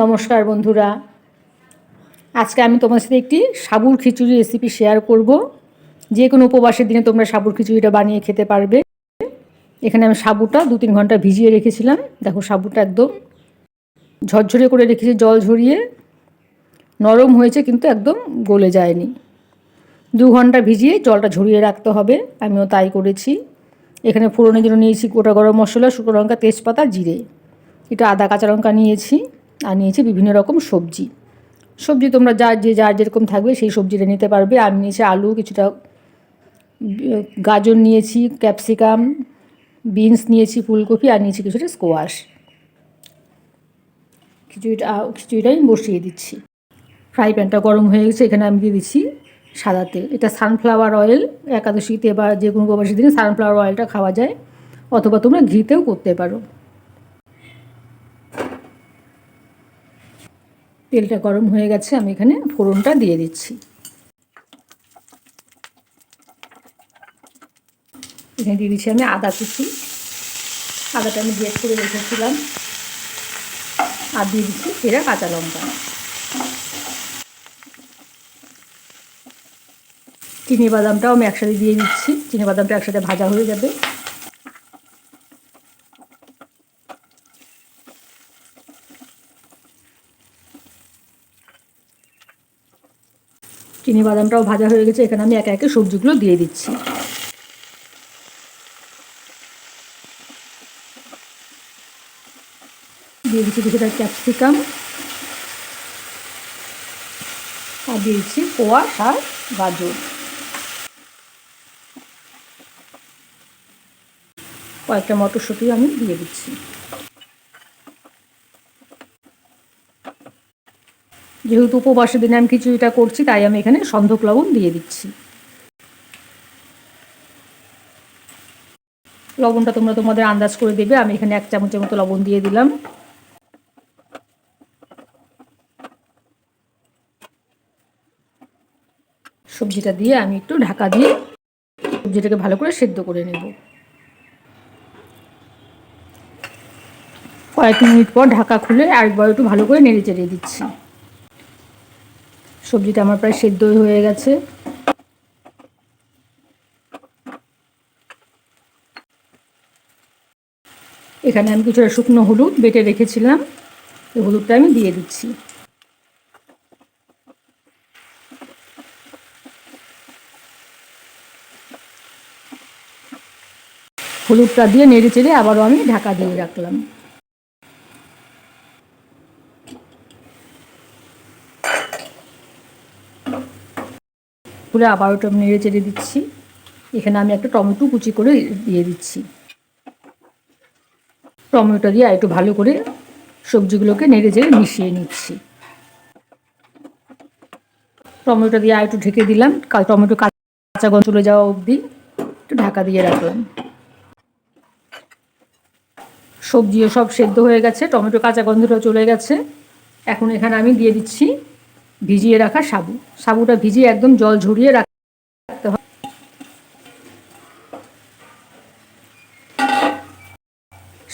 নমস্কার বন্ধুরা, আজকে আমি তোমার সাথে একটি সাবুর খিচুড়ি রেসিপি শেয়ার করব। যে কোনো উপবাসের দিনে তোমরা সাবুর খিচুড়িটা বানিয়ে খেতে পারবে। এখানে আমি সাবুটা 2-3 ঘন্টা ভিজিয়ে রেখেছিলাম। দেখো সাবুটা একদম ঝরঝরে করে রেখেছি, জল ঝরিয়ে নরম হয়েছে কিন্তু একদম গলে যায়নি। 2 ঘন্টা ভিজিয়ে জলটা ঝরিয়ে রাখতে হবে, আমিও তাই করেছি। এখানে ফোড়নের জন্য নিয়েছি গোটা গরম মশলা, শুকনো লঙ্কা, তেজপাতা, জিরে, এটা আদা, কাঁচা লঙ্কা নিয়েছি, আর নিয়েছি বিভিন্ন রকম সবজি। তোমরা যার যেরকম থাকবে সেই সবজিটা নিতে পারবে। আমি নিয়েছি আলু, কিছুটা গাজর নিয়েছি, ক্যাপসিকাম, বিনস নিয়েছি, ফুলকপি, আর নিয়েছি কিছুটা স্কোয়াশ। খিচুড়িটা আমি বসিয়ে দিচ্ছি। ফ্রাই প্যানটা গরম হয়ে গেছে, এখানে আমি দিয়ে দিচ্ছি সাদা তেল। এটা সানফ্লাওয়ার অয়েল। একাদশীতে বা যে কোনো উপবাসের দিনে সানফ্লাওয়ার অয়েলটা খাওয়া যায়, অথবা তোমরা ঘিতেও করতে পারো। তেলটা গরম হয়ে গেছে, আমি এখানে ফোড়নটা দিয়ে দিচ্ছি। এখানে দিয়ে দিচ্ছি আমি আদা কুচি। আদাটা আমি গ্রেট করে রেখেছিলাম। আর দিয়ে দিচ্ছি সেরা কাঁচা লঙ্কা। চিনি বাদামটাও আমি একসাথে দিয়ে দিচ্ছি। চিনি বাদামটা একসাথে ভাজা হয়ে যাবে। চিনি বাদামটাও ভাজা হয়ে গেছে, এখানে আমি একে একে সবজিগুলো দিয়ে দিচ্ছি। দিয়ে দিচ্ছি কিছুটা ক্যাপসিকাম, আর দিয়ে দিচ্ছি কোয়াশ আর গাজর। কয়েকটা মটরশুঁটি আমি দিয়ে দিচ্ছি। যেহেতু উপবাসের দিনে আমি খিচুড়িটা করছি, তাই আমি এখানে সন্ধক লবণ দিয়ে দিচ্ছি। লবণটা তোমরা তোমাদের আন্দাজ করে দেবে। আমি এখানে 1 চামচের মতো লবণ দিয়ে দিলাম। সবজিটা দিয়ে আমি একটু ঢাকা দিয়ে সবজিটাকে ভালো করে সেদ্ধ করে নেব। কয়েক মিনিট পর ঢাকা খুলে আরেকবার একটু ভালো করে নেড়ে চেড়ে দিচ্ছি। সবজিটা আমার প্রায় সেদ্ধ হয়ে গেছে। এখানে আমি কিছুটা শুকনো হলুদ বেটে রেখেছিলাম, এই হলুদটা আমি দিয়ে দিচ্ছি। হলুদটা দিয়ে নেড়ে চেড়ে আবারও আমি ঢাকা দিয়ে রাখলাম। খুলে আবার ওটা নেড়ে চেড়ে দিচ্ছি। এখানে আমি একটা টমেটো কুচি করে দিয়ে দিচ্ছি। টমেটো দিয়ে একটু ভালো করে সবজিগুলোকে নেড়ে চেড়ে মিশিয়ে নিচ্ছি। টমেটো দিয়ে একটু ঢেকে দিলাম, টমেটো কাঁচা গন্ধ চলে যাওয়া অবধি একটু ঢাকা দিয়ে রাখলাম। সবজিও সব সেদ্ধ হয়ে গেছে, টমেটো কাঁচা গন্ধটা চলে গেছে। এখন এখানে আমি দিয়ে দিচ্ছি ভিজিয়ে রাখা সাবু। সাবুটা ভিজিয়ে একদম জল ঝরিয়ে রাখতে হবে।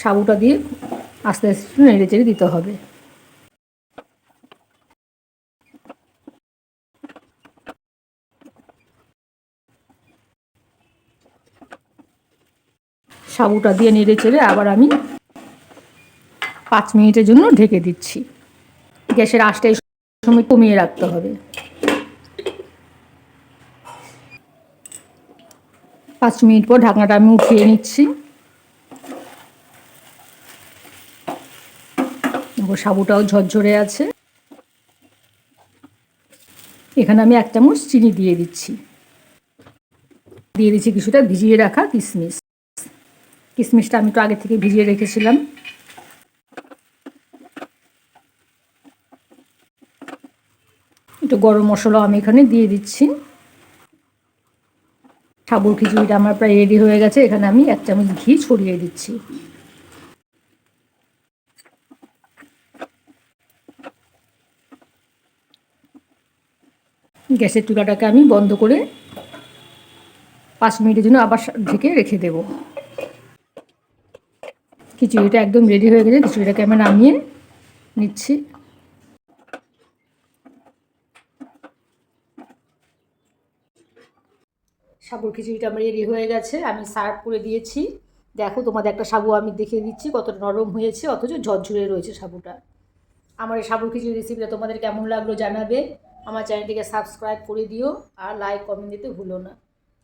সাবুটা দিয়ে আস্তে আস্তে নেড়ে চেড়ে দিতে হবে। সাবুটা দিয়ে নেড়ে চেড়ে আবার আমি 5 মিনিটের জন্য ঢেকে দিচ্ছি। গ্যাসের আঁচটা এই সময় কমিয়ে রাখতে হবে। 5 মিনিট পর ঢাকনাটা আমি উঠিয়ে নিচ্ছি। সাবুটাও ঝরঝরে আছে। এখানে আমি 1 চামচ চিনি দিয়ে দিচ্ছি। দিয়ে দিচ্ছি কিছুটা ভিজিয়ে রাখা কিশমিশ। কিশমিশটা আমি তো আগে থেকে ভিজিয়ে রেখেছিলাম। একটু গরম মশলা আমি এখানে দিয়ে দিচ্ছি। সাবুর খিচুড়িটা আমার প্রায় রেডি হয়ে গেছে। এখানে আমি 1 চামচ ঘি ছড়িয়ে দিচ্ছি। গ্যাসের চুলাটাকে আমি বন্ধ করে 5 মিনিটের জন্য আবার ঢেকে রেখে দেব। খিচুড়িটা একদম রেডি হয়ে গেছে। খিচুড়িটাকে আমি নামিয়ে নিচ্ছি। সাবুর খিচুড়িটা আমার রেডি হয়ে গেছে, আমি সার্ভ করে দিয়েছি। দেখো তোমাদের একটা সাবু আমি দেখিয়ে দিচ্ছি কতটা নরম হয়েছে, অথচ ঝরঝরে রয়েছে সাবুটা। আমার এই সাবুর খিচুড়ি রেসিপিটা তোমাদের কেমন লাগলো জানাবে। আমার চ্যানেলটিকে সাবস্ক্রাইব করে দিও আর লাইক কমেন্ট দিতে ভুলো না।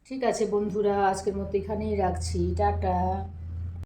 ঠিক আছে বন্ধুরা, আজকের মতো এখানেই রাখছি, টাটা।